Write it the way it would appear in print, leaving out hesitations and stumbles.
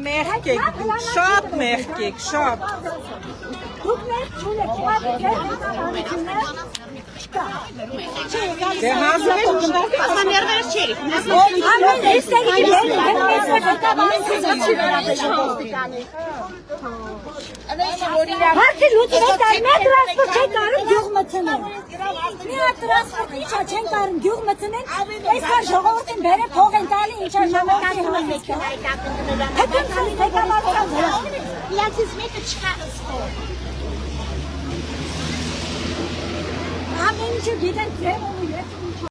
Մեղքեք, շատ մեղքեք, շատ Դե հանձնեք Ասաներվերս չերի Հարցի լուծին մեկ տրանսպորտ չեն կարում գյուղ մտցնել Մի հատ տրանսպորտ ինչա չեն կարում գյուղ մտցնել Այսքան ժողովրդին բերը փող են տալի ինչա ժամանակի Հետո ղեկավարության վրա Իրանցից մեկը չկա ըսկոր Ամեն ինչը գիտեն ձև ու